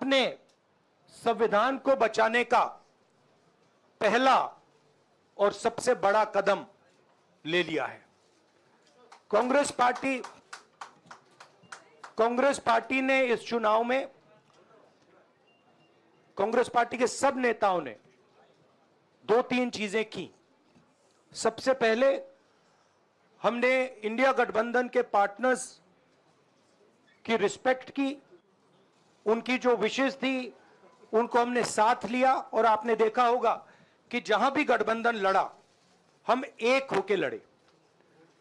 आपने संविधान को बचाने का पहला और सबसे बड़ा कदम ले लिया है। कांग्रेस पार्टी ने इस चुनाव में, कांग्रेस पार्टी के सब नेताओं ने 2-3 चीजें की। सबसे पहले हमने इंडिया गठबंधन के पार्टनर्स की रिस्पेक्ट की, उनकी जो विशेष थी उनको हमने साथ लिया, और आपने देखा होगा कि जहां भी गठबंधन लड़ा हम एक होकर लड़े।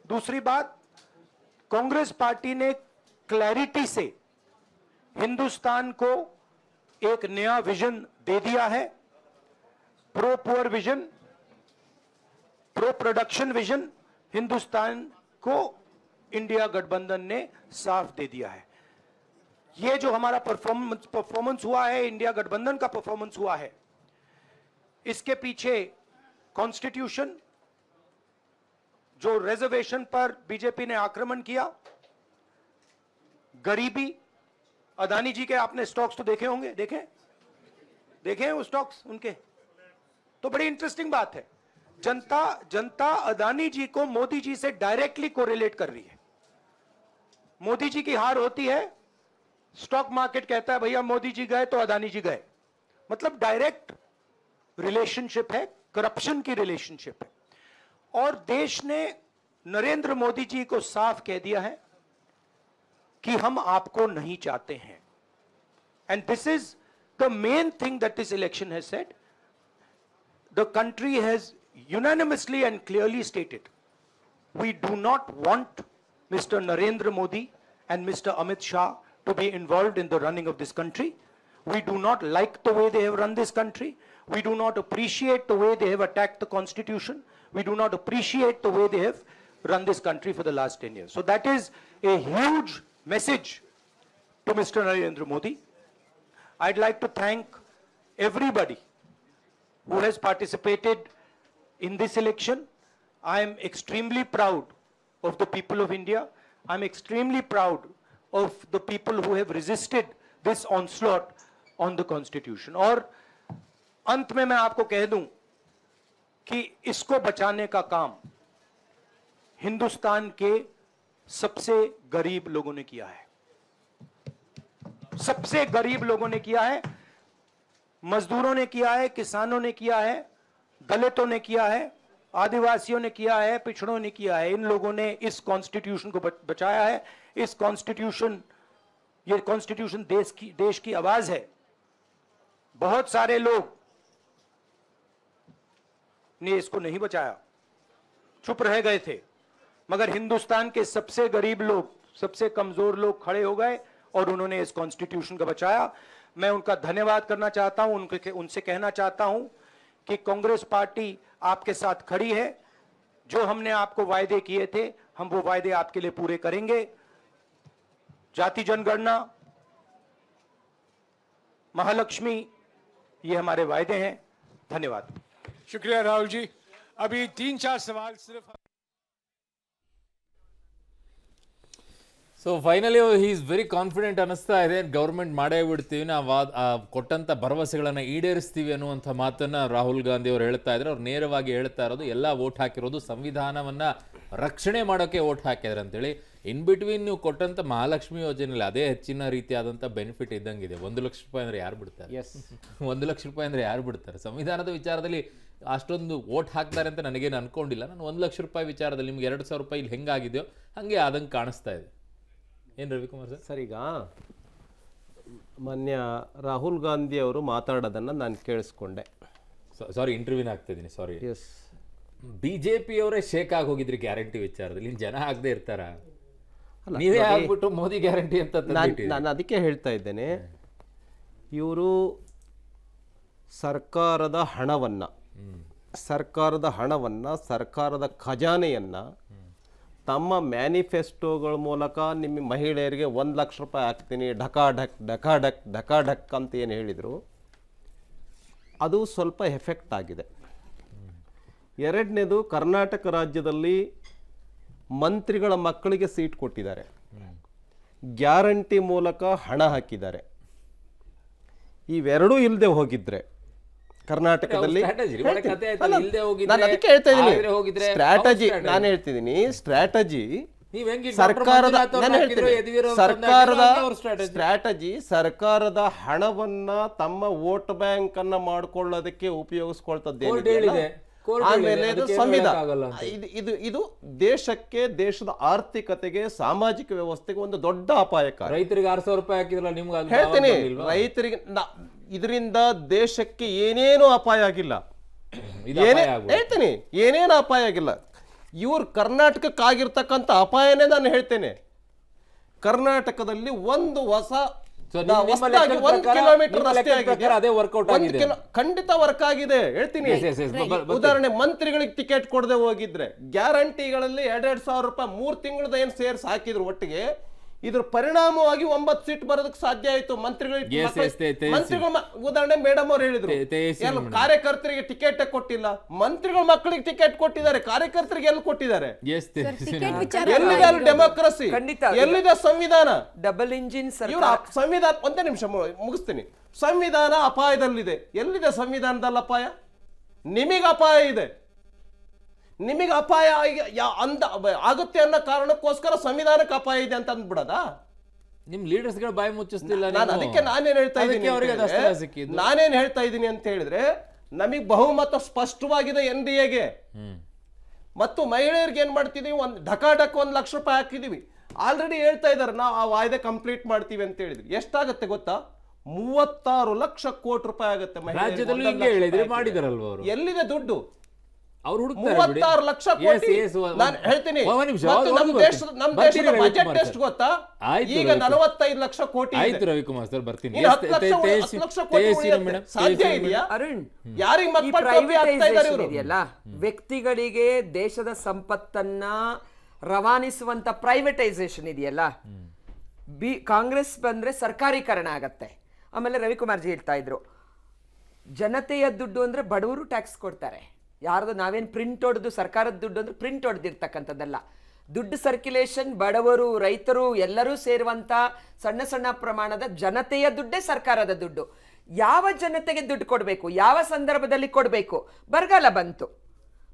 दूसरी बात, कांग्रेस पार्टी ने क्लैरिटी से हिंदुस्तान को एक नया विजन दे दिया है। Pro poor vision, pro production vision Hindustan को इंडिया गठबंधन ने साफ दे दिया है। ये जो हमारा परफॉर्मेंस हुआ है, इंडिया गठबंधन का परफॉर्मेंस हुआ है, इसके पीछे कॉन्स्टिट्यूशन, जो रिजर्वेशन पर बीजेपी ने आक्रमण किया, गरीबी, अदानी जी के आपने स्टॉक्स तो देखे होंगे, देखे हैं वो स्टॉक्स उनके, तो बड़ी इंटरेस्टिंग बात है। जनता अदानी जी को मोदी जी से डायरेक्टली कोरिलेट कर रही है। मोदी जी की हार होती है, स्टॉक मार्केट कहता है भैया मोदी जी गए तो अदानी जी गए, मतलब डायरेक्ट रिलेशनशिप है, करप्शन की रिलेशनशिप है। और देश ने नरेंद्र मोदी जी को साफ कह दिया है कि हम आपको नहीं चाहते हैं। And this is the main thing that this election has said. The country has unanimously and clearly stated, we do not want Mr. Narendra Modi and Mr. Amit Shah to be involved in the running of this country. We do not like the way they have run this country. We do not appreciate the way they have attacked the constitution. We do not appreciate the way they have run this country for the last 10 years. So that is a huge message to Mr. Narendra Modi. I'd like to thank everybody who has participated in this election. I am extremely proud of the people of India. I'm extremely proud of the people who have resisted this onslaught on the constitution. और अंत में मैं आपको कह दूं कि इसको बचाने का काम हिंदुस्तान के सबसे गरीब लोगों ने किया है। सबसे गरीब लोगों ने किया है, मजदूरों ने किया है, किसानों ने किया है, दलितों ने किया है, आदिवासियों ने किया है, पिछड़ों ने किया है। इन लोगों ने इस कॉन्स्टिट्यूशन को बचाया है। इस कॉन्स्टिट्यूशन, ये कॉन्स्टिट्यूशन देश की आवाज है। बहुत सारे लोग ने इसको नहीं बचाया, चुप रह गए थे, मगर हिंदुस्तान के सबसे गरीब लोग, सबसे कमजोर लोग खड़े हो गए और उन्होंने इस कॉन्स्टिट्यूशन को बचाया। मैं उनका धन्यवाद करना चाहता हूं, उनसे कहना चाहता हूं कि कांग्रेस पार्टी आपके साथ खड़ी है। जो हमने आपको वायदे किए थे, हम वो वायदे आपके लिए पूरे करेंगे। जाति जनगणना, महालक्ष्मी, ये हमारे वायदे हैं। धन्यवाद। शुक्रिया राहुल जी। अभी 3-4 सवाल सिर्फ। So finally is very confident ಅನ್ನಿಸ್ತಾ ಇದೆ, ಗೌರ್ಮೆಂಟ್ ಮಾಡೇ ಬಿಡ್ತೀವಿ, ನಾವು ಕೊಟ್ಟಂಥ ಭರವಸೆಗಳನ್ನು ಈಡೇರಿಸ್ತೀವಿ ಅನ್ನುವಂಥ ಮಾತನ್ನು ರಾಹುಲ್ ಗಾಂಧಿ ಅವರು ಹೇಳ್ತಾ ಇದ್ದಾರೆ. ಅವ್ರು ನೇರವಾಗಿ ಹೇಳ್ತಾ ಇರೋದು ಎಲ್ಲ ವೋಟ್ ಹಾಕಿರೋದು ಸಂವಿಧಾನವನ್ನು ರಕ್ಷಣೆ ಮಾಡೋಕ್ಕೆ ವೋಟ್ ಹಾಕಿದ್ದಾರೆ ಅಂತೇಳಿ. ಇನ್ ಬಿಟ್ವೀನ್ ನೀವು ಕೊಟ್ಟಂಥ ಮಹಾಲಕ್ಷ್ಮಿ ಯೋಜನೆಯಲ್ಲಿ ಅದೇ ಹೆಚ್ಚಿನ ರೀತಿಯಾದಂಥ ಬೆನಿಫಿಟ್ ಇದ್ದಂಗಿದೆ. 1 ಲಕ್ಷ ರೂಪಾಯಿ ಅಂದರೆ ಯಾರು ಬಿಡ್ತಾರೆ? 1 ಲಕ್ಷ ರೂಪಾಯಿ ಅಂದರೆ ಯಾರು ಬಿಡ್ತಾರೆ? ಸಂವಿಧಾನದ ವಿಚಾರದಲ್ಲಿ ಅಷ್ಟೊಂದು ವೋಟ್ ಹಾಕ್ತಾರೆ ಅಂತ ನನಗೇನು ಅನ್ಕೊಂಡಿಲ್ಲ. ನಾನು 1 ಲಕ್ಷ ರೂಪಾಯಿ ವಿಚಾರದಲ್ಲಿ ನಿಮ್ಗೆ 2,000 ರೂಪಾಯಿ ಇಲ್ಲಿ ಹೆಂಗಾಗಿದೆಯೋ ಹಾಗೆ ಆದಂಗೆ ಕಾಣಿಸ್ತಾ ಇದೆ. ಏನು ರವಿಕುಮಾರ್ ಸರ್? ಸರ್, ಈಗ ಮಾನ್ಯ ರಾಹುಲ್ ಗಾಂಧಿ ಅವರು ಮಾತಾಡೋದನ್ನು ನಾನು ಕೇಳಿಸ್ಕೊಂಡೆ. ಸಾರಿ, ಇಂಟರ್ವ್ಯೂನ ಆಗ್ತಿದ್ದೀನಿ, ಸಾರಿ. ಎಸ್, BJP ಅವರೇ ಶೇಕ್ ಆಗಿ ಹೋಗಿದ್ರಿ ಗ್ಯಾರಂಟಿ ವಿಚಾರದಲ್ಲಿ. ಇನ್ನು ಜನ ಆಗದೆ ಇರ್ತಾರ? ನೀವೇ ಆಗ್ಬಿಟ್ಟು ಮೋದಿ ಗ್ಯಾರಂಟಿ ಅಂತ ನಾನು ಅದಕ್ಕೆ ಹೇಳ್ತಾ ಇದ್ದೇನೆ, ಇವರು ಸರ್ಕಾರದ ಹಣವನ್ನು ಸರ್ಕಾರದ ಖಜಾನೆಯನ್ನು ತಮ್ಮ ಮ್ಯಾನಿಫೆಸ್ಟೋಗಳ ಮೂಲಕ ನಿಮ್ಮ ಮಹಿಳೆಯರಿಗೆ 1 ಲಕ್ಷ ರೂಪಾಯಿ ಹಾಕ್ತೀನಿ, ಢಕ್ ಅಂತ ಏನು ಹೇಳಿದರು, ಅದು ಸ್ವಲ್ಪ ಎಫೆಕ್ಟ್ ಆಗಿದೆ. ಎರಡನೇದು, ಕರ್ನಾಟಕ ರಾಜ್ಯದಲ್ಲಿ ಮಂತ್ರಿಗಳ ಮಕ್ಕಳಿಗೆ ಸೀಟ್ ಕೊಟ್ಟಿದ್ದಾರೆ, ಗ್ಯಾರಂಟಿ ಮೂಲಕ ಹಣ ಹಾಕಿದ್ದಾರೆ. ಇವೆರಡೂ ಇಲ್ಲದೆ ಹೋಗಿದ್ರೆ ಕರ್ನಾಟಕದಲ್ಲಿ strategy. ಒಳ್ಳೆ ಹೇಳ್ತೀನಿ. ಕಥೆ ಆಯ್ತಲ್ಲ, ಅಲ್ಲ, ಇಲ್ದೆ ಹೋಗಿದ್ರೆ, ನಾನು ಅದಕ್ಕೆ ಹೇಳ್ತಾ ಆದ್ರೆ ಇದ್ದೀನಿ ಹೋಗಿದ್ರೆ, ಸ್ಟ್ರಾಟಜಿ. ಯಾವ ನಾನು ಹೇಳ್ತಿದ್ದೀನಿ ಸ್ಟ್ರಾಟಜಿ ನೀವ್ ಹೆಂಗೆ ಸರ್ಕಾರದ ಡಾಕ್ಟರ್ ಮಂಜುನಾಥ್ ಅವ್ರನ್ನ ನಾನು ಹಾಕಿದ್ರು, ಹೇಳ್ತೀನಿ ಯದುವೀರ್ ಅವ್ರನ್ನ ಸರ್ಕಾರದ ಹಾಕಿದ್ರು, ಅವ್ರ strategy. ಸ್ಟ್ರಾಟಜಿ ಸರ್ಕಾರದ ಹಣವನ್ನ ತಮ್ಮ ವೋಟ್ ಬ್ಯಾಂಕ್ ಅನ್ನ ಮಾಡ್ಕೊಳ್ಳೋದಕ್ಕೆ ಉಪಯೋಗಿಸ್ಕೊಳ್ತದ್ದು Court ಏನಿದೆಯಲ್ಲ, ಹೇಳಿದೆ. Court ಆಮೇಲೆ ಹೇಳಿದೆ. ಇದು ಅದಕ್ಕೆ ಸಂವಿಧಾನ ಹೇಳಕ್ಕಾಗಲ್ಲ ಅಂತ. ಇದು ದೇಶಕ್ಕೆ, ದೇಶದ ಆರ್ಥಿಕತೆಗೆ, ಸಾಮಾಜಿಕ ವ್ಯವಸ್ಥೆಗೆ ಒಂದು ದೊಡ್ಡ ಅಪಾಯಕಾರಿ. ರೈತರಿಗೆ 6,000 ರೂಪಾಯಿ ಹಾಕಿದ್ರಲ್ಲ, ನಿಮ್ಗೆ ಅದು ಹೇಳ್ತೀನಿ ಇಲ್ವಾ? ರೈತರಿಗೆ ಇದರಿಂದ ದೇಶಕ್ಕೆ ಏನೇನು ಅಪಾಯ ಆಗಿಲ್ಲ. ಇದು ಅಪಾಯ ಏನೇ ಆಗ್ಬೋದು. ಹೇಳ್ತೀನಿ ಏನೇನು ಅಪಾಯ ಆಗಿಲ್ಲ. ಇವ್ರು ಕರ್ನಾಟಕಕ್ಕಾಗಿರ್ತಕ್ಕಂಥ ಅಪಾಯನೇ ನಾನು ಹೇಳ್ತೇನೆ. ಕರ್ನಾಟಕದಲ್ಲಿ ಒಂದು ಹೊಸ So, ನಿಮ್ಮ ಲೆಕ್ಕದ 1 ಪ್ರಕಾರ- ಕಿಲೋಮೀಟರ್ ನಿಮ್ಮ ರಸ್ತೆ ಲೆಕ್ಕದ ಪ್ರಕಾರ ಅದೇ workout ಆಗಿದೆ. ಆಗಿದೆ. ಖಂಡಿತ ವರ್ಕ್ ಆಗಿದೆ ಹೇಳ್ತೀನಿ. Yes, yes, yes. ಬರ್ತೀನಿ. ಉದಾಹರಣೆ, ಮಂತ್ರಿಗಳಿಗೆ ಟಿಕೆಟ್ ಕೊಡದೆ ಹೋಗಿದ್ರೆ ಗ್ಯಾರಂಟಿಗಳಲ್ಲಿ 2,000 ರೂಪಾಯಿ 3 ತಿಂಗಳದ ಏನ್ ಸೇರ್ಸ್ ಹಾಕಿದ್ರು ಒಟ್ಟಿಗೆ, ಇದ್ರ ಪರಿಣಾಮವಾಗಿ 9 ಸೀಟ್ ಬರೋದಕ್ಕೆ ಸಾಧ್ಯ ಆಯ್ತು. ಮಂತ್ರಿಗಳಿಗೆ Yes, yes, ಮಂತ್ರಿಗಳ ಉದಾಹರಣೆ ಮೇಡಮ್ ಅವ್ರು ಹೇಳಿದ್ರು, ತೇಜಸ್ವಿ ಎಲ್ಲ madam. ಕಾರ್ಯಕರ್ತರಿಗೆ ಟಿಕೆಟ್ ಕೊಟ್ಟಿಲ್ಲ, ಮಂತ್ರಿಗಳ ಮಕ್ಕಳಿಗೆ ಟಿಕೆಟ್ ಕೊಟ್ಟಿದ್ದಾರೆ, ಕಾರ್ಯಕರ್ತರಿಗೆ ಎಲ್ಲಿ ಕೊಟ್ಟಿದ್ದಾರೆ? Yes, ಟಿಕೆಟ್ ವಿಚಾರ ಎಲ್ಲಿದೆ ಅಲ್ಲಿ ಡೆಮೋಕ್ರಸಿ? ಖಂಡಿತ. ಎಲ್ಲಿದೆ ಸಂವಿಧಾನ? ಡಬಲ್ ಇಂಜಿನ್ ಇವ್ರ ಸಂವಿಧಾನ, ಒಂದೇ ನಿಮಿಷ ಮುಗಿಸ್ತೀನಿ. ಸಂವಿಧಾನ ಅಪಾಯದಲ್ಲಿದೆ. ಎಲ್ಲಿದೆ ಸಂವಿಧಾನದಲ್ಲಿ ಅಪಾಯ? ನಿಮಗೆ ಅಪಾಯ ಇದೆ. ನಿಮಗೆ ಅಪಾಯ ಆಗುತ್ತೆ ಅನ್ನೋ ಕಾರಣಕ್ಕೋಸ್ಕರ ಸಂವಿಧಾನಕ್ಕೆ ಅಪಾಯ ಇದೆ ಅಂತ ಅಂದ್ಬಿಡದ? ನಿಮ್ ಲೀಡರ್ಸ್ ಗಳ ಬಾಯಿ ಮುಚ್ಚಿಸ್ತಿಲ್ಲ ನಾನು ನೀವು. ಅದಕ್ಕೆ ನಾನೇನ್ ಹೇಳ್ತಾ ಅದಕ್ಕೆ ಇದ್ದೀನಿ ಅವರಿಗೆ ಅದು ಅಸ್ತ್ರ ಸಿಕ್ಕಿದ್ದು. ನಾನೇನ್ ಹೇಳ್ತಾ ಇದ್ದೀನಿ ಅಂತ ಹೇಳಿದ್ರೆ, ನಮಗೆ ಬಹುಮತ ಸ್ಪಷ್ಟವಾಗಿದೆ NDAಗೆ. ಮತ್ತು ಮಹಿಳೆಯರಿಗೆ ಏನ್ ಮಾಡ್ತಿದೀವಿ, ಒಂದು ಢಕಾಢಕ್ 1 ಲಕ್ಷ ರೂಪಾಯಿ ಹಾಕಿದೀವಿ. ಆಲ್ರೆಡಿ ಹೇಳ್ತಾ ಇದಾರೆ ನಾವು ಆ ವಾಯ್ದೆ ಕಂಪ್ಲೀಟ್ ಮಾಡ್ತೀವಿ ಅಂತ ಹೇಳಿದ್ವಿ. ಎಷ್ಟಾಗತ್ತೆ ಗೊತ್ತಾ? 36 ಲಕ್ಷ ಕೋಟಿ ರೂಪಾಯಿ ಆಗುತ್ತೆ ಮಹಿಳೆಯರಿಗೆ. ರಾಜ್ಯದಲ್ಲೂ 1 ಹಿಂಗೆ ಲಕ್ಷ ಹೇಳಿದ್ರೆ ರೂಪಾಯಿ ಮಾಡಿದಾರಲ್ವ ಅವರು. ಎಲ್ಲಿದೆ ದುಡ್ಡು? ಅವ್ರು ಹುಡುಕ್ತಾರೆ ಬಿಡಿ. 36 ಲಕ್ಷ ಕೋಟಿ. Yes, yes, ನಾನು ಹೇಳ್ತೀನಿ, ಒಂದ್ ನಿಮಿಷ, ಮತ್ತು ಅವ್ರು ನಮ್ಮ ಬರ್ತೀನಿ. ದೇಶದ ಬಜೆಟ್ ರವಿಕುಮಾರ್ ಎಷ್ಟು ಸರ್. ಗೊತ್ತಾ? ಆಯ್ತು, ಈಗ ರವಿಕುಮಾರ್. 45 ಲಕ್ಷ ಕೋಟಿ ಇದೆ. ಆಯ್ತು ರವಿಕುಮಾರ್ ಸರ್, ಬರ್ತೀನಿ. ಇನ್ನು 10 ಲಕ್ಷ ಕೋಟಿ ಉಳಿಯುತ್ತೆ. ಸಾಧ್ಯ ಇದೆಯಾ? ಅರುಣ್, ಯಾರಿಗೆ ಈ ಮಕ್ಕಳು ಆಗ್ತಾ ಇದ್ದಾರೆ ಪ್ರೈವೇಟೈಸೇಷನ್ ಇವರು? ಇದೆಯಲ್ಲ, ವ್ಯಕ್ತಿಗಳಿಗೆ ದೇಶದ ಸಂಪತ್ತನ್ನ ರವಾನಿಸುವಂತ ಪ್ರೈವೇಟೈಸೇಷನ್ ಇದೆಯಲ್ಲ, ಕಾಂಗ್ರೆಸ್ ಬಂದ್ರೆ ಸರ್ಕಾರೀಕರಣ ಆಗತ್ತೆ. ಆಮೇಲೆ ರವಿಕುಮಾರ್ ಜಿ ಹೇಳ್ತಾ ಇದ್ರು, ಜನತೆಯ ದುಡ್ಡು ಅಂದ್ರೆ ಬಡವರು ಟ್ಯಾಕ್ಸ್ ಕೊಡ್ತಾರೆ. ಯಾರ್ದು ನಾವೇನು ಪ್ರಿಂಟ್ ಹೊಡೆದು ಸರ್ಕಾರದ ದುಡ್ಡು ಅಂದ್ರೆ ಪ್ರಿಂಟ್ ಹೊಡೆದಿರ್ತಕ್ಕಂಥದ್ದಲ್ಲ. ದುಡ್ಡು ಸರ್ಕ್ಯುಲೇಷನ್ ಬಡವರು, ರೈತರು ಎಲ್ಲರೂ ಸೇರುವಂತ ಸಣ್ಣ ಸಣ್ಣ ಪ್ರಮಾಣದ ಜನತೆಯ ದುಡ್ಡೇ ಸರ್ಕಾರದ ದುಡ್ಡು. ಯಾವ ಜನತೆಗೆ ದುಡ್ಡು ಕೊಡಬೇಕು, ಯಾವ ಸಂದರ್ಭದಲ್ಲಿ ಕೊಡಬೇಕು? ಬರಗಾಲ ಬಂತು,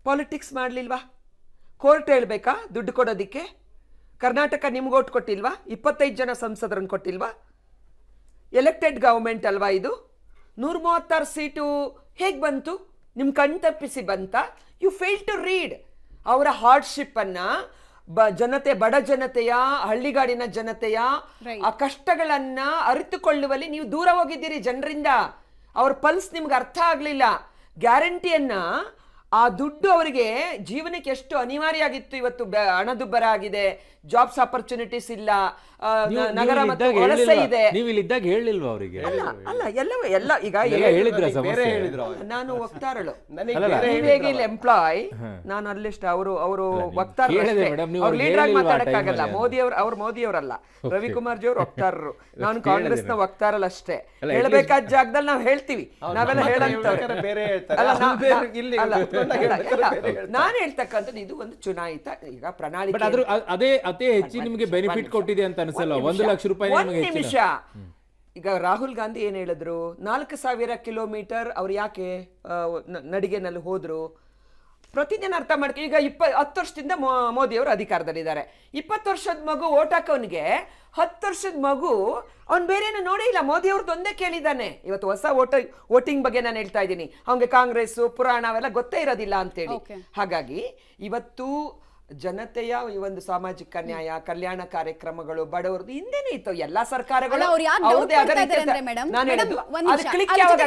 ಪಾಲಿಟಿಕ್ಸ್ ಮಾಡಲಿಲ್ವಾ? ಕೋರ್ಟ್ ಹೇಳ್ಬೇಕಾ ದುಡ್ಡು ಕೊಡೋದಿಕ್ಕೆ? ಕರ್ನಾಟಕ ನಿಮ್ಗೆ ಓಟ್ ಕೊಟ್ಟಿಲ್ವಾ? 25 ಜನ ಸಂಸದರನ್ನು ಕೊಟ್ಟಿಲ್ವಾ? ಎಲೆಕ್ಟೆಡ್ ಗವರ್ಮೆಂಟ್ ಅಲ್ವಾ ಇದು? 136 ಸೀಟು ಹೇಗೆ ಬಂತು? ನಿಮ್ಮ ಕಣ್ ತಪ್ಪಿಸಿ ಬಂತ? ಯು ಫೇಲ್ ಟು ರೀಡ್ ಅವರ ಹಾರ್ಡ್ಶಿಪ್ ಅನ್ನ, ಜನತೆ, ಬಡ ಜನತೆಯ, ಹಳ್ಳಿಗಾಡಿನ ಜನತೆಯ ಆ ಕಷ್ಟಗಳನ್ನ ಅರಿತುಕೊಳ್ಳುವಲ್ಲಿ ನೀವು ದೂರ ಹೋಗಿದ್ದೀರಿ ಜನರಿಂದ. ಅವ್ರ ಪಲ್ಸ್ ನಿಮ್ಗೆ ಅರ್ಥ ಆಗ್ಲಿಲ್ಲ. ಗ್ಯಾರಂಟಿಯನ್ನ, ಆ ದುಡ್ಡು ಅವರಿಗೆ ಜೀವನಕ್ಕೆ ಎಷ್ಟು ಅನಿವಾರ್ಯ ಆಗಿತ್ತು, ಇವತ್ತು ಹಣದುಬ್ಬರ ಆಗಿದೆ, ಜಾಬ್ಸ್ ಆಪರ್ಚುನಿಟೀಸ್ ಇಲ್ಲ, ನಗರ ಮತ್ತು ವಲಸೆ ಇದೆ. ನೀವು ಇಲ್ಲಿದ್ದಾಗ ಹೇಳಿಲ್ವಾ ಅವರಿಗೆ? ಅಲ್ಲ ಎಲ್ಲವೂ ಎಲ್ಲ ಈಗ ಹೇಳಿದ್ರ ಬೇರೆ ಸಮಸ್ಯೆ? ಹೇಳಿದ್ರು ಅವ್ರು. ನಾನು ವಕ್ತಾರಳು, ನನಗೆ ಅಲ್ಲಲ್ಲ. ಬೇರೆ ನೀವೇಗೆ ಇಲ್ಲಿ ಎಂಪ್ಲಾಯ್, ನಾನು ಅಲ್ಲಿಷ್ಟ ಅವರು ವಕ್ತಾರರು ಕೇಳಿದೆ ಅಷ್ಟೇ. madam, ನೀವು ಅವ್ರು ಲೀಡರ್ ಆಗಿ ಹೇಳಿಲ್ವಾ ಆ ಮಾತಾಡಕ್ಕಾಗಲ್ಲ. time ಅಲ್ಲಿ? ಮೋದಿ ಅವರಲ್ಲ, ರವಿಕುಮಾರ್ ಜಿ ಅವರು ವಕ್ತಾರರು, ನಾನು ಕಾಂಗ್ರೆಸ್ ನ ವಕ್ತಾರಲ್ಲ ಅಷ್ಟೇ. ಅಲ್ಲ, ಹೇಳ್ಬೇಕಾದ ಜಾಗದಲ್ಲಿ ನಾವು ಹೇಳ್ತೀವಿ, ನಾವೆಲ್ಲ ಹೇಳಂತವ್ರೆ. ಬೇರೆ ಹೇಳ್ತಾರೆ. ಅಲ್ಲ, ಅವ್ರು ಬೇರೆ ಇಲ್ಲಿ ನಾನು ಹೇಳ್ತಕ್ಕಂಥದ್ದು ಇದು ಒಂದು ಚುನಾಯಿತ ಈಗ ಪ್ರಣಾಳಿಕೆ. ಬಟ್ ಆದ್ರೂ ಅದೇ ಹೆಚ್ಚು ನಿಮಗೆ ಬೆನಿಫಿಟ್ ಕೊಟ್ಟಿದೆ ಅಂತ ಅನ್ಸಲ್ಲ. 1 ಲಕ್ಷ ರೂಪಾಯಿ ನಿಮಗೆ ಹೆಚ್ಚಿನ. ನಿಮಿಷ. ಈಗ ರಾಹುಲ್ ಗಾಂಧಿ ಏನ್ ಹೇಳಿದ್ರು? 4,000 ಕಿಲೋಮೀಟರ್ ಅವ್ರು ಯಾಕೆ ನಡಿಗೆನಲ್ಲಿ ಹೋದ್ರು? ಪ್ರತಿದಿನ ಅರ್ಥ ಮಾಡ್ಕೊ. ಈಗ 10 ವರ್ಷದಿಂದ ಮೋದಿ ಅವರು ಅಧಿಕಾರದಲ್ಲಿದ್ದಾರೆ. 20 ವರ್ಷದ ಮಗು ಓಟ್ ಹಾಕೋನ್ಗೆ 10 ವರ್ಷದ ಮಗು ಅವ್ನು ಬೇರೇನು ನೋಡೇ ಇಲ್ಲ. ಮೋದಿ ಅವ್ರದ್ದು ಒಂದೇ ಕೇಳಿದ್ದಾನೆ. ಇವತ್ತು ಹೊಸ ವೋಟಿಂಗ್ ಬಗ್ಗೆ ನಾನು ಹೇಳ್ತಾ ಇದ್ದೀನಿ. ಅವ್ನಿಗೆ ಕಾಂಗ್ರೆಸ್ ಪುರಾಣ ಅವೆಲ್ಲ ಗೊತ್ತೇ ಇರೋದಿಲ್ಲ ಅಂತೇಳಿ. ಹಾಗಾಗಿ ಇವತ್ತು ಜನತೆಯ ಈ ಒಂದು ಸಾಮಾಜಿಕ ನ್ಯಾಯ, ಕಲ್ಯಾಣ ಕಾರ್ಯಕ್ರಮಗಳು, ಬಡವರದ್ದು ಹಿಂದೆನೇ ಇತ್ತು. ಎಲ್ಲಾ ಸರ್ಕಾರಗಳು ಅವ್ರದೇ ಆದ ರೀತಿ. ನಾನು ಹೇಳೋದು ಅದು ಕ್ಲಿಕ್ ಯಾವಾಗ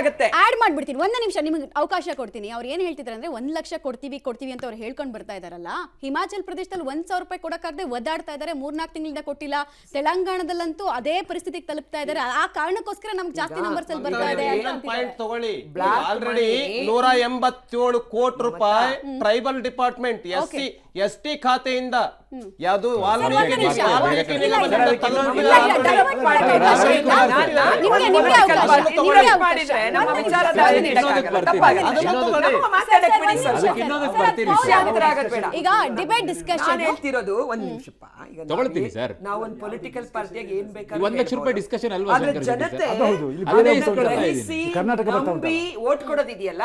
ಆಗುತ್ತೆ? ಆಡ್ ಮಾಡ್ಬಿಡ್ತೀನಿ. ಒಂದು ನಿಮಿಷ ನಿಮಗೆ ಅವಕಾಶ ಕೊಡ್ತೀನಿ. ಅವ್ರು ಏನ್ ಹೇಳ್ತಿದ್ದಾರೆ ಅಂದ್ರೆ 1 ಲಕ್ಷ ಕೊಡ್ತೀವಿ ಅಂತ ಅವ್ರು ಹೇಳ್ಕೊಂಡು ಬರ್ತಾ ಇದಾರಲ್ಲ. ಹಿಮಾಚಲ್ ಪ್ರದೇಶದಲ್ಲಿ 1,000 ರೂಪಾಯಿ ಕೊಡಕ್ಕಾಗದೆ ಒದ್ದಾಡ್ತಾ ಇದ್ದಾರೆ. 3-4 ತಿಂಗಳಿಂದ ಕೊಟ್ಟಿಲ್ಲ. ತೆಲಂಗಾಣದಲ್ಲಂತೂ ಅದೇ ಪರಿಸ್ಥಿತಿಗೆ ತಲುಪ್ತಾ ಇದ್ದಾರೆ. ಆ ಕಾರಣಕ್ಕೋಸ್ಕರ ನಮ್ಗೆ ಜಾಸ್ತಿ ನಂಬರ್ಸ್ ಅಲ್ಲಿ ಬರ್ತಾ ಇದೆ. ಪಾಯಿಂಟ್ ತಗೊಳ್ಳಿ. ಆಲ್ರೆಡಿ 187 ಕೋಟಿ ರೂಪಾಯಿ ಟ್ರೈಬಲ್ ಡಿಪಾರ್ಟ್ಮೆಂಟ್, ST ಖಾತೆಯಿಂದ ಯಾವುದು ವಾಲ್ಮೀಕಿ ಒಂದು ನಿಮಿಷ. ವಾಲ್ಮೀಕಿ ಇಲ್ಲ, ಇಲ್ಲ, ನಿಗಮದಿಂದ ಇಲ್ಲ, ತಗೊಂಡು ಇಲ್ಲ, ಇಲ್ಲ, divert ಮಾಡ್ಬೇಡಿ. ನಿಮ್ಗೆ ಅವಕಾಶ. divert ಮಾಡಿದ್ರೆ ನಮ್ಮ ವಿಚಾರಧಾರೆ ಈಗ ಡಿಬೇಟ್ ಡಿಸ್ಕಷನ್ ನಾನು ಹೇಳ್ತಿರೋದು ಒಂದ್ ನಿಮಿಷಪ್ಪ. ಈಗ ತಗೊಳ್ತೀನಿ ಸರ್. ನಾವು ಒಂದು ಪೊಲಿಟಿಕಲ್ ಪಾರ್ಟಿಯಾಗಿ ಏನ್ ಬೇಕಾದ್ರೂ 1 ಲಕ್ಷ ರೂಪಾಯಿ ಡಿಸ್ಕಷನ್ ಅಲ್ವಾ ಆದ್ರೆ ಶಂಕರ್ ಜನತೆ ಅದನ್ನೇ ಇಸ್ಕೊಳ್ತಾ ಗ್ರಹಿಸಿ ನಂಬಿ ವೋಟ್ ಕೊಡೋದಿದೆಯಲ್ಲ,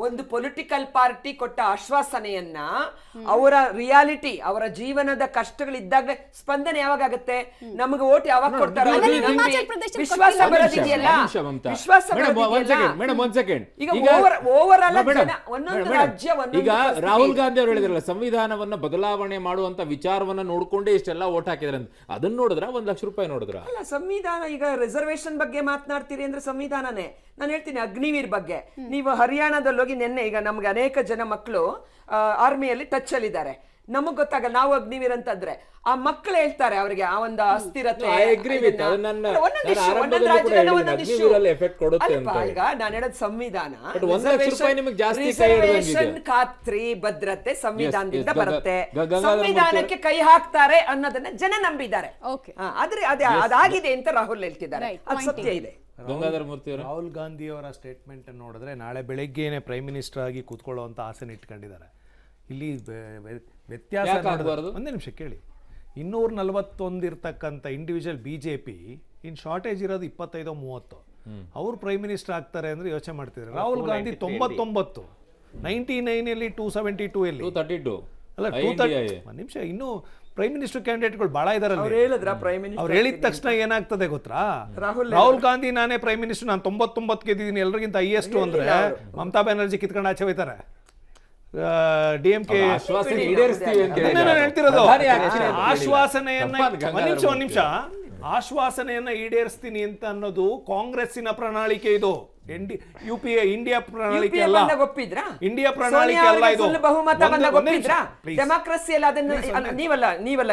ಒಂದು ಪೊಲಿಟಿಕಲ್ ಪಾರ್ಟಿ ಕೊಟ್ಟ ಆಶ್ವಾಸನೆಯನ್ನ ಅವರ ರಿಯಾಲಿಟಿ, ಅವರ ಜೀವನದ ಕಷ್ಟಗಳಿದ್ದಾಗಲೇ ಸ್ಪಂದನೆ ಯಾವಾಗ ಆಗುತ್ತೆ, ನಮಗೆ ವೋಟ್ ಯಾವಾಗ ಕೊಡ್ತಾರೋ ಅದನ್ನ ಅದನ್ನ ನಂಬಿ ಹಿಮಾಚಲ್ ಪ್ರದೇಶದಲ್ಲಿ ವಿಶ್ವಾಸ ಕೊಟ್ಟಿಲ್ಲ. ಬರೋದಿದೆಯಲ್ಲ, ವಿಶ್ವಾಸ ಮೇಡಮ್ ಒಂದ್ ಸೆಕೆಂಡ್ ಈಗ ಓವರ್ ಆಲ್ ಒಂದೊಂದು ರಾಜ್ಯ ಒಂದೊಂದು ಈಗ ಪರಿಸ್ಥಿತಿ. ರಾಹುಲ್ ಗಾಂಧಿ ಅವರು ಹೇಳಿದ್ರಲ್ಲ ಸಂವಿಧಾನವನ್ನ ಬದಲಾವಣೆ ಮಾಡುವಂತ ವಿಚಾರವನ್ನ ನೋಡ್ಕೊಂಡೇ ಇಷ್ಟೆಲ್ಲ ಓಟ್ ಹಾಕಿದ್ರೆ ಅಂತ, ಅದನ್ನ ನೋಡಿದ್ರ 1 ಲಕ್ಷ ರೂಪಾಯಿ ನೋಡಿದ್ರ? ಅಲ್ಲ, ಸಂವಿಧಾನ ಈಗ ರಿಸರ್ವೇಶನ್ ಬಗ್ಗೆ ಮಾತನಾಡ್ತೀರಿ ಅಂದ್ರೆ ಸಂವಿಧಾನನೇ. ನಾನು ಹೇಳ್ತೀನಿ ಅಗ್ನಿವೀರ್ ಬಗ್ಗೆ. ನೀವು ಹರಿಯಾಣದಲ್ಲಿ ಹೋಗಿ ನಿನ್ನೆ, ಈಗ ನಮ್ಗೆ ಅನೇಕ ಜನ ಮಕ್ಕಳು ಆರ್ಮಿಯಲ್ಲಿ ಟಚ್ ಅಲ್ಲಿ ಇದ್ದಾರೆ, ನಮಗ್ ಗೊತ್ತಾಗಲ್ಲ ನಾವು ಅಗ್ನಿವೀರ್ ಅಂತಂದ್ರೆ ಆ ಮಕ್ಕಳು ಹೇಳ್ತಾರೆ ಅವರಿಗೆ ಆ ಒಂದು ಅಸ್ಥಿರತೆ. I agree with that. ಅದನ್ನ ಆರಂಭದಲ್ಲಿ ಕೂಡ ಹೇಳಿದ್ದೀನಿ, ಅಗ್ನಿವೀರಲ್ಲಿ effect ಕೊಡುತ್ತೆ ಅಂತ. ಈಗ ನಾನು ಹೇಳೋದು ಸಂವಿಧಾನ, But 1 ಲಕ್ಷ ರೂಪಾಯಿ ನಿಮಗೆ ಜಾಸ್ತಿ ಕೈ ಹಿಡ್ದಂಗಿದೆ. ರಿಸರ್ವೇಶನ್ ಖಾತ್ರಿ ಭದ್ರತೆ ಸಂವಿಧಾನದಿಂದ yes, ಬರುತ್ತೆ, ಗಂಗಾಧರ್ ಸಂವಿಧಾನಕ್ಕೆ ಕೈ ಹಾಕ್ತಾರೆ ಅನ್ನೋದನ್ನ ಜನ ನಂಬಿದ್ದಾರೆ. Okay. ಆದ್ರೆ ಅದಾಗಿದೆ ಅಂತ ರಾಹುಲ್ ಹೇಳ್ತಿದ್ದಾರೆ, Right, ಅದು point ಸತ್ಯ ಇದೆ. ಗಂಗಾಧರ್ ಮೂರ್ತಿ ಅವರು ರಾಹುಲ್ ಗಾಂಧಿ ಅವರ ಸ್ಟೇಟ್ಮೆಂಟ್ ನೋಡಿದ್ರೆ ನಾಳೆ ಬೆಳಗ್ಗೆನೆ ಪ್ರೈಮ್ ಮಿನಿಸ್ಟರ್ ಆಗಿ ಕೂತ್ಕೊಳ್ಳುವಂತ ಆಸೆನ ಇಟ್ಕೊಂಡಿದ್ದಾರೆ. ಇಲ್ಲಿ ವ್ಯತ್ಯಾಸ ಯಾಕೆ ನೋಡಿದ್ರೆ- ಆಗ್ಬಾರ್ದು? ಒಂದೇ ನಿಮಿಷ ಕೇಳಿ. 241 ಇರ್ತಕ್ಕಂಥ ಇಂಡಿವಿಜುವಲ್ BJP ಇನ್ ಶಾರ್ಟೇಜ್ ಇರೋದು 25-30. ಅವ್ರು ಪ್ರೈಮ್ ಮಿನಿಸ್ಟರ್ ಆಗ್ತಾರೆ ಅಂದ್ರೆ ಯೋಚನೆ ಮಾಡ್ತಿದ್ದಾರೆ. ರಾಹುಲ್ ಗಾಂಧಿ 99, 99 272 ಎಲ್ಲಿ 232 ಅಲ್ಲ 230. ಒಂದು ನಿಮಿಷ, ಇನ್ನು ಪ್ರೈಮ್ ಮಿನಿಸ್ಟರ್ ಕ್ಯಾಂಡಿಡೇಟ್ಗಳು ಬಹಳ ಇದಾರಲ್ಲ. ಅವ್ರು ಹೇಳಿದ್ರ ಪ್ರೈಮ್ ಮಿನಿಸ್ಟರ್ ಅವ್ರು ಹೇಳಿದ ತಕ್ಷಣ ಏನಾಗ್ತದೆ ಗೊತ್ತಾ? ರಾಹುಲ್ ಗಾಂಧಿ ನಾನೇ ಪ್ರೈಮ್ ಮಿನಿಸ್ಟರ್, ನಾನು 99 ಗೆದ್ದಿದ್ದೀನಿ, ಎಲ್ಲರಿಗಿಂತ ಹೈಯೆಸ್ಟ್ ಅಂದ್ರೆ ಮಮತಾ ಬ್ಯಾನರ್ಜಿ ಕಿತ್ಕೊಂಡು ಆಚೆ ಹೋಯ್ತಾರೆ. DMK ಆಶ್ವಾಸನೆ ಈಡೇರಿಸ್ತೀವಿ ಅಂತ ಹೇಳಿದ್ದಾರೆ. ನಾನು ಹೇಳ್ತಿರೋದು ಪ್ರಧಾನಿ ಆಗ್ತೀನಿ ಅಂತ ಆಶ್ವಾಸನೆಯನ್ನ ಹೇಳಿದ್ದಾರೆ. ಒಂದ್ ನಿಮಿಷ ಆಶ್ವಾಸನೆಯನ್ನ ಈಡೇರಿಸ್ತೀನಿ ಅಂತ ಅನ್ನೋದು ಕಾಂಗ್ರೆಸ್ಸಿನ ಪ್ರಣಾಳಿಕೆ. ಇದು UPA ಇಂಡಿಯಾ ಪ್ರಣಾಳಿಕೆ ಅಲ್ಲ, ಇಂಡಿಯಾ ಪ್ರಣಾಳಿಕೆ ಅಲ್ಲ. ಇದು ಬಹುಮತ ಬಂದಾಗ ಒಂದೇ ನಿಮಿಷ, ಒಪ್ಪಿದ್ರಾ? please. ಡೆಮಾಕ್ರಸಿ ಎಲ್ಲ ಅದನ್ನ ನೀವಲ್ಲ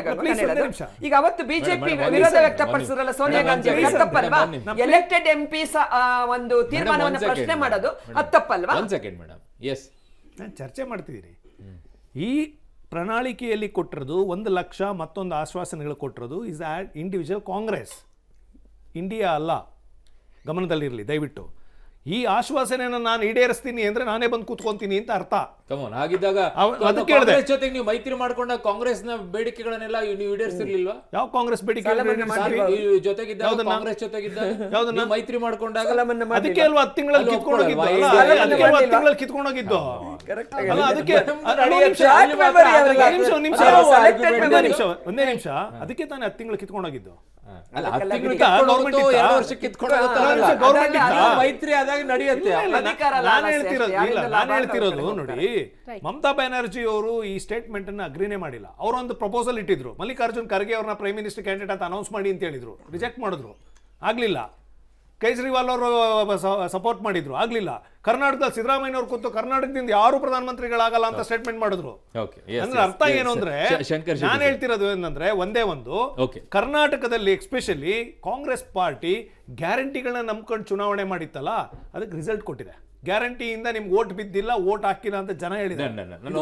ಗಗನ್, Please, ನಾನು ಹೇಳೋದು. ಒಂದೇ ನಿಮಿಷ. ಈಗ ಅವತ್ತು ಬಿಜೆಪಿ ಬನ್ನಿ, ವಿರೋಧ ಬನ್ನಿ, ವ್ಯಕ್ತಪಡಿಸಿದ್ರಲ್ಲ ಬನ್ನಿ. ಸೋನಿಯಾ ಗಾಂಧಿ, ಬನ್ನಿ, ಅದು ತಪ್ಪಲ್ವಾ? ಬನ್ನಿ. ಎಲೆಕ್ಟೆಡ್ MPs ಒಂದು ತೀರ್ಮಾನವನ್ನ second, ಪ್ರಶ್ನೆ madam. ಮಾಡೋದು ಅದು ತಪ್ಪಲ್ವಾ? 1 ಸೆಕೆಂಡ್ ಮೇಡಮ್. ಎಸ್, ನಾನು ಚರ್ಚೆ ಮಾಡ್ತಿದ್ದೀನಿ. ಈ ಪ್ರಣಾಳಿಕೆಯಲ್ಲಿ ಕೊಟ್ಟಿರೋದು 1 ಲಕ್ಷ, ಮತ್ತೊಂದು ಆಶ್ವಾಸನೆಗಳು ಕೊಟ್ಟಿರೋದು ಇಸ್ ಇಂಡಿವಿಜುವಲ್ ಕಾಂಗ್ರೆಸ್, ಇಂಡಿಯಾ ಅಲ್ಲ. ಗಮನದಲ್ಲಿರಲಿ ದಯವಿಟ್ಟು. ಈ ಆಶ್ವಾಸನೆಯನ್ನು ನಾನು ಈಡೇರಿಸ್ತೀನಿ ಅಂದ್ರೆ ನಾನೇ ಬಂದು ಕೂತ್ಕೊಂತೀನಿ ಅಂತ ಅರ್ಥ. ಕಮೋನ್ ಹಾಗಿದ್ದಾಗ ಅದಕ್ಕೆ ಹೇಳಿದೆ. ಕಾಂಗ್ರೆಸ್ ಜೊತೆಗೆ ನೀವು ಮೈತ್ರಿ ಮಾಡ್ಕೊಂಡ ಕಾಂಗ್ರೆಸ್ನ ಬೇಡಿಕೆಗಳನ್ನೆಲ್ಲ ನೀವು ಈಡೇರಿಸಿರ್ಲಿಲ್ವಾ? ಯಾವ ಕಾಂಗ್ರೆಸ್ ಬೇಡಿಕೆ ಜೊತೆಗಿದ್ದ ಯಾವ್ದನ್ನ? ಕಾಂಗ್ರೆಸ್ ಜೊತೆಗಿದ್ದ ಯಾವ್ದನ್ನ? ನೀವು ಮೈತ್ರಿ ಮಾಡ್ಕೊಂಡಾಗ ಅದಕ್ಕೆ ಅಲ್ವಾ 10 ತಿಂಗಳಲ್ಲಿ ಅಲ್ಲಿ ಕಿತ್ಕೊಂಡೋಗಿದ್ದು? ಒಪ್ಕೊಳ್ಳಲ್ವಾ? ಅಲ್ಲ, ಅದಕ್ಕೆ ಅಲ್ವಾ 10 ತಿಂಗಳಲ್ಲಿ ಕಿತ್ಕೊಂಡೋಗಿದ್ದು? ಅಲ್ಲ, ಅದಕ್ಕೆ ಒಂದೇ ನಿಮಿಷ, ಅದಕ್ಕೆ ತಾನೇ 10 ತಿಂಗಳು ಕಿತ್ಕೊಂಡೋಗಿದ್ದು. ಅಲ್ಲ, 10 ತಿಂಗಳು ಈಗ ಕಿತ್ಕೊಂಡು government 2 ವರ್ಷಕ್ಕೆ ಕಿತ್ಕೊಂಡು ಹೋಗುತ್ತಲ್ಲ. government ಇತ್ತ? ನೀವು ಮೈತ್ರಿ ಆದಾಗ ನಡೆಯುತ್ತೆ. ನಾನು ಹೇಳ್ತಿರೋದು ನೋಡಿ, ಮಮತಾ ಬ್ಯಾನರ್ಜಿ ಅವರು ಈ ಸ್ಟೇಟ್ಮೆಂಟ್ ಅನ್ನ ಅಗ್ರಿನೇ ಮಾಡಿಲ್ಲ. ಅವರೊಂದು ಪ್ರಪೋಸಲ್ ಇಟ್ಟಿದ್ರು, ಮಲ್ಲಿಕಾರ್ಜುನ್ ಖರ್ಗೆ ಅವ್ರನ್ನ ಪ್ರೈಮ್ ಮಿನಿಸ್ಟರ್ ಕ್ಯಾಂಡಿಡೇಟ್ ಅಂತ ಅನೌನ್ಸ್ ಮಾಡಿ ಅಂತ ಹೇಳಿದ್ರು, ರಿಜೆಕ್ಟ್ ಮಾಡಿದ್ರು, ಆಗ್ಲಿಲ್ಲ. ಕೇಜ್ರಿವಾಲ್ ಅವರು ಸಪೋರ್ಟ್ ಮಾಡಿದ್ರು, ಆಗ್ಲಿಲ್ಲ. ಕರ್ನಾಟಕದಲ್ಲಿ ಸಿದ್ದರಾಮಯ್ಯ ಅವರು ಕೂತು ಕರ್ನಾಟಕದಿಂದ ಯಾರು ಪ್ರಧಾನಮಂತ್ರಿಗಳಾಗಲ್ಲ ಅಂತ ಸ್ಟೇಟ್ಮೆಂಟ್ ಮಾಡಿದ್ರು. ಅಂದ್ರೆ ಅರ್ಥ ಏನು ಅಂದ್ರೆ, ನಾನು ಹೇಳ್ತಿರೋದು ಏನಂದ್ರೆ ಒಂದೇ ಒಂದು, ಕರ್ನಾಟಕದಲ್ಲಿ ಎಕ್ಸ್ಪೆಷಲಿ ಕಾಂಗ್ರೆಸ್ ಪಾರ್ಟಿ ಗ್ಯಾರಂಟಿಗಳನ್ನ ನಂಬ್ಕೊಂಡು ಚುನಾವಣೆ ಮಾಡಿತ್ತಲ್ಲ, ಅದಕ್ಕೆ ರಿಸಲ್ಟ್ ಕೊಟ್ಟಿದೆ. ಗ್ಯಾರಂಟಿಯಿಂದ ನಿಮ್ಗೆ ಓಟ್ ಬಿದ್ದಿಲ್ಲ, ಓಟ್ ಹಾಕಿಲ್ಲ ಅಂತ ಜನ ಹೇಳಿದ್ದಾರೆ.